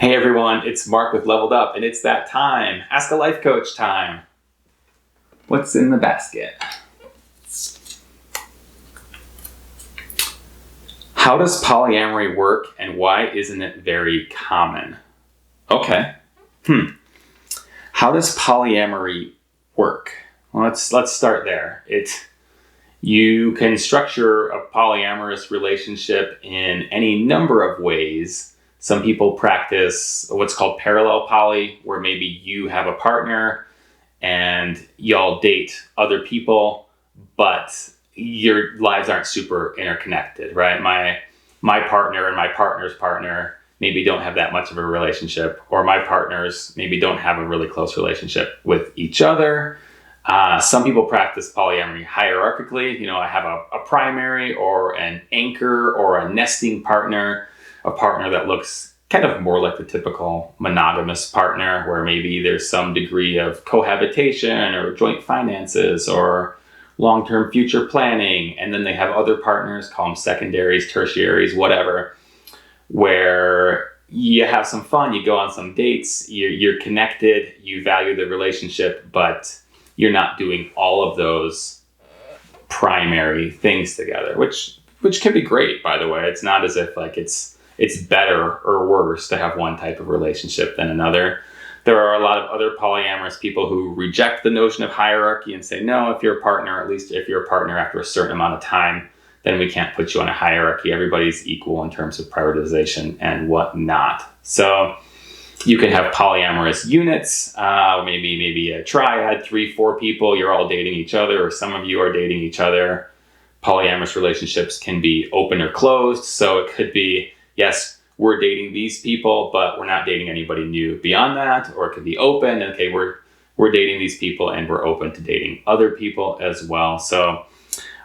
Hey everyone, it's Mark with Leveled Up, and it's that time. Ask a Life Coach time. What's in the basket? How does polyamory work, and why isn't it very common? Okay. How does polyamory work? Well, let's start there. You can structure a polyamorous relationship in any number of ways. Some people practice what's called parallel poly, where maybe you have a partner and y'all date other people, but your lives aren't super interconnected, right? My partner and my partner's partner maybe don't have that much of a relationship, or my partners maybe don't have a really close relationship with each other. Some people practice polyamory hierarchically. I have a primary or an anchor or a nesting partner, a partner that looks kind of more like the typical monogamous partner, where maybe there's some degree of cohabitation or joint finances or long-term future planning. And then they have other partners, call them secondaries, tertiaries, whatever, where you have some fun, you go on some dates, you're connected, you value the relationship, but you're not doing all of those primary things together, which can be great, by the way. It's not as if it's better or worse to have one type of relationship than another. There are a lot of other polyamorous people who reject the notion of hierarchy and say, no, if you're a partner, at least if you're a partner after a certain amount of time, then we can't put you on a hierarchy. Everybody's equal in terms of prioritization and whatnot. So you can have polyamorous units, maybe a triad, 3-4 people, you're all dating each other, or some of you are dating each other. Polyamorous relationships can be open or closed. So it could be, yes, we're dating these people, but we're not dating anybody new beyond that. Or it could be open. Okay, we're dating these people and we're open to dating other people as well. So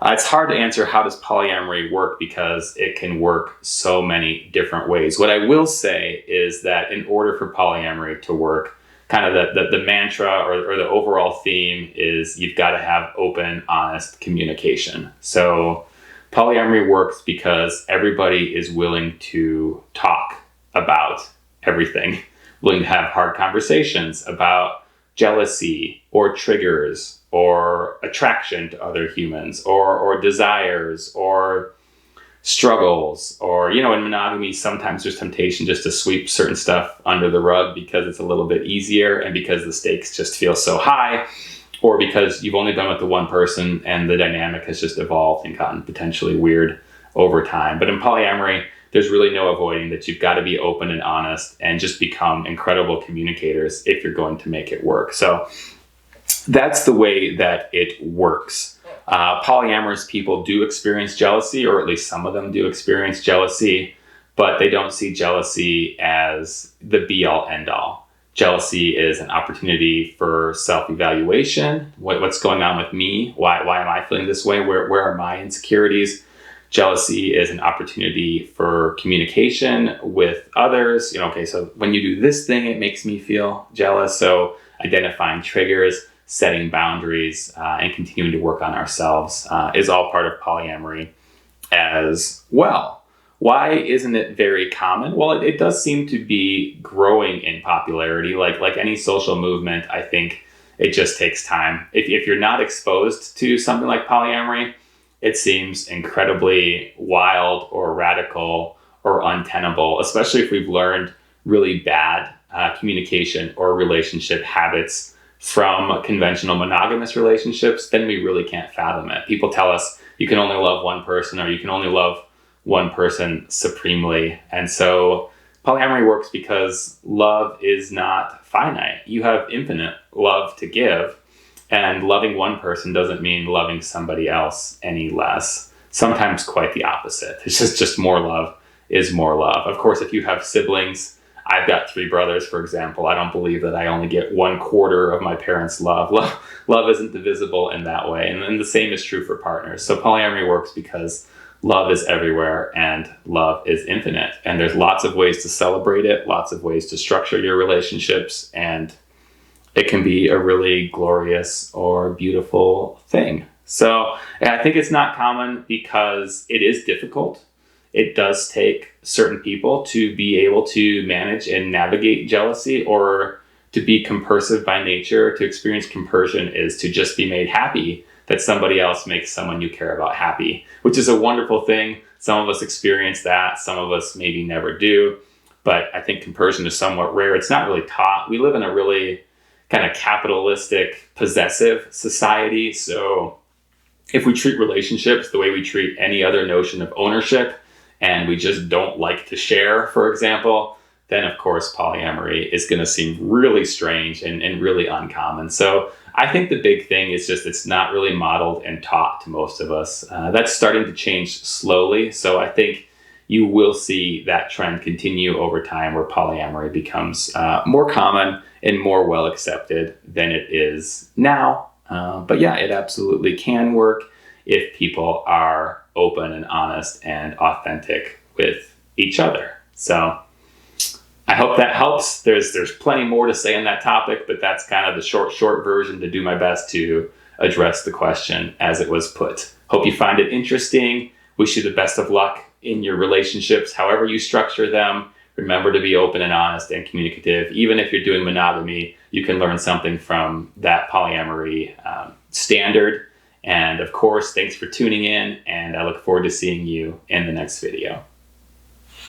it's hard to answer how does polyamory work, because it can work so many different ways. What I will say is that in order for polyamory to work, kind of the mantra or the overall theme is you've got to have open, honest communication. So polyamory works because everybody is willing to talk about everything, willing to have hard conversations about jealousy or triggers or attraction to other humans or desires or struggles, or, in monogamy, sometimes there's temptation just to sweep certain stuff under the rug because it's a little bit easier and because the stakes just feel so high, or because you've only been with the one person and the dynamic has just evolved and gotten potentially weird over time. But in polyamory, there's really no avoiding that. You've got to be open and honest and just become incredible communicators if you're going to make it work. So that's the way that it works. Polyamorous people do experience jealousy, or at least some of them do experience jealousy, but they don't see jealousy as the be-all, end-all. Jealousy is an opportunity for self-evaluation. What's going on with me? Why am I feeling this way? Where are my insecurities? Jealousy is an opportunity for communication with others. Okay, so when you do this thing, it makes me feel jealous. So identifying triggers, setting boundaries, and continuing to work on ourselves is all part of polyamory as well. Why isn't it very common? Well, it does seem to be growing in popularity. Like any social movement, I think it just takes time. If you're not exposed to something like polyamory, it seems incredibly wild or radical or untenable, especially if we've learned really bad communication or relationship habits from conventional monogamous relationships. Then we really can't fathom it. People tell us you can only love one person, or you can only love one person supremely. And so polyamory works because love is not finite. You have infinite love to give, and loving one person doesn't mean loving somebody else any less. Sometimes quite the opposite. It's just more love is more love. Of course, if you have siblings, I've got 3 brothers, for example. I don't believe that I only get 1/4 of my parents' love. Love isn't divisible in that way. And then the same is true for partners. So polyamory works because love is everywhere and love is infinite. And there's lots of ways to celebrate it, lots of ways to structure your relationships, and it can be a really glorious or beautiful thing. So I think it's not common because it is difficult. it does take certain people to be able to manage and navigate jealousy, or to be compersive by nature. To experience compersion is to just be made happy that somebody else makes someone you care about happy, which is a wonderful thing. Some of us experience that, some of us maybe never do, but I think compersion is somewhat rare. It's not really taught. We live in a really kind of capitalistic, possessive society. So if we treat relationships the way we treat any other notion of ownership, and we just don't like to share, for example, then of course polyamory is going to seem really strange and really uncommon. So I think the big thing is just it's not really modeled and taught to most of us. That's starting to change slowly. So I think you will see that trend continue over time, where polyamory becomes more common and more well accepted than it is now. But yeah, it absolutely can work if people are open and honest and authentic with each other. So I hope that helps. There's plenty more to say on that topic, but that's kind of the short version to do my best to address the question as it was put. Hope you find it interesting. Wish you the best of luck in your relationships, however you structure them. Remember to be open and honest and communicative. Even if you're doing monogamy, you can learn something from that polyamory standard. And of course, thanks for tuning in, and I look forward to seeing you in the next video.